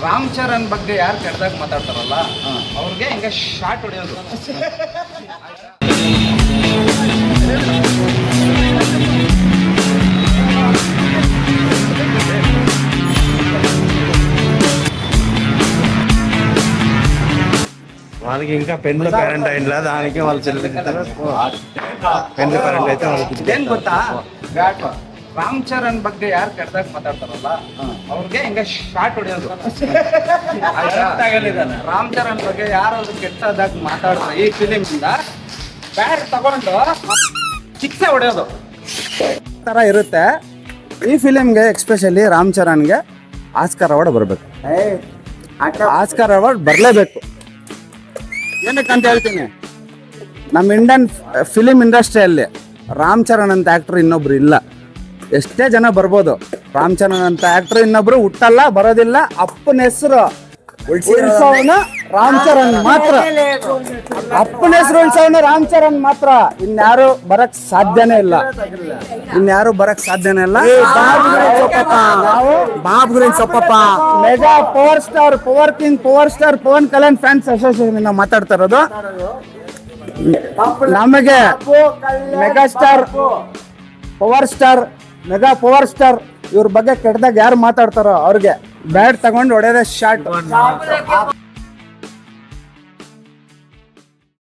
ರಾಮ್ ಚರಣ್ ಬಗ್ಗೆ ಯಾರು ಕೆಟ್ಟದಾಗ ಮಾತಾಡ್ತಾರಲ್ಲ ಅವ್ರಿಗೆ ಹಿಂಗೆ ಶಾರ್ಟ್ ಹೊಡೆಯೋದು. వాళ్ళకి ఇంకా పెన్ను కరెంట్ అయిందిలా దానికి వాళ్ళు చెల్లిస్తారు. పెన్ను కరెంట్ అయితే వాళ్ళకి ಏನ್ ಗೊತ್ತಾ, ರಾಮ್ ಚರಣ್ ಬಗ್ಗೆ ಯಾರು ಕೆಟ್ಟದಾಗ ಮಾತಾಡ್ತಾರಲ್ಲ ಅವ್ರಿಗೆ ಹಿಂಗೆ ಶಾರ್ಟ್ ಹೊಡೆಯೋದು. ರಾಮ್ ಚರಣ್ ಬಗ್ಗೆ ಯಾರಾದ್ರು ಕೆಟ್ಟದಾಗ ಮಾತಾಡ್ತಾರೆ ಈ ಫಿಲಿಮ್ ಇಂದ ಬ್ಯಾಟ್ ತಗೊಂಡು ಶಿಕ್ಷೆ ಹೊಡೆಯೋದು ತರ ಇರುತ್ತೆ. ಈ ಫಿಲಿಮ್ಗೆ ಎಕ್ಸ್ಪೆಷಲಿ ರಾಮ್ ಚರಣ್ಗೆ ಆಸ್ಕರ್ ಅವಾರ್ಡ್ ಬರಬೇಕು. ಆಸ್ಕರ್ ಅವಾರ್ಡ್ ಬರಲೇಬೇಕು. ಏನಕ್ಕಂತ ಹೇಳ್ತೀನಿ, ನಮ್ಮ ಇಂಡಿಯನ್ ಫಿಲಿಮ್ ಇಂಡಸ್ಟ್ರಿಯಲ್ಲಿ ರಾಮ್ ಚರಣ್ ಅಂತ ಆ್ಯಕ್ಟ್ರ್ ಇನ್ನೊಬ್ರು ಇಲ್ಲ. ಎಷ್ಟೇ ಜನ ಬರ್ಬೋದು, ರಾಮ್ ಚರಣ್ ಅಂತ ಆ್ಯಕ್ಟ್ರ್ ಇನ್ನೊಬ್ರು ಹುಟ್ಟಲ್ಲ, ಬರೋದಿಲ್ಲ. ಅಪ್ಪನ ಹೆಸರು ಉಳಿಸೋನು ರಾಮ್ ಚರಣ್ ಮಾತ್ರ. ಅಪ್ಪನ ಹೆಸರು ಉಳಿಸೋನು ರಾಮ್ ಚರಣ್ ಮಾತ್ರ. ಇನ್ಯಾರು ಬರಕ್ ಸಾಧ್ಯನೇ ಇಲ್ಲ. Mega power star, power king, power star Pawan Kalyan fans association ನಾವು ಮಾತಾಡ್ತಾ ಇರೋದು. ನಮಗೆ mega star, power star, mega power star ಇವ್ರ ಬಗ್ಗೆ ಕೆಟ್ಟದಾಗ ಯಾರು ಮಾತಾಡ್ತಾರೋ ಅವ್ರಿಗೆ ಬ್ಯಾಟ್ ತಗೊಂಡು ಹೊಡೆಯೋದೇ ಶಾರ್ಟ್.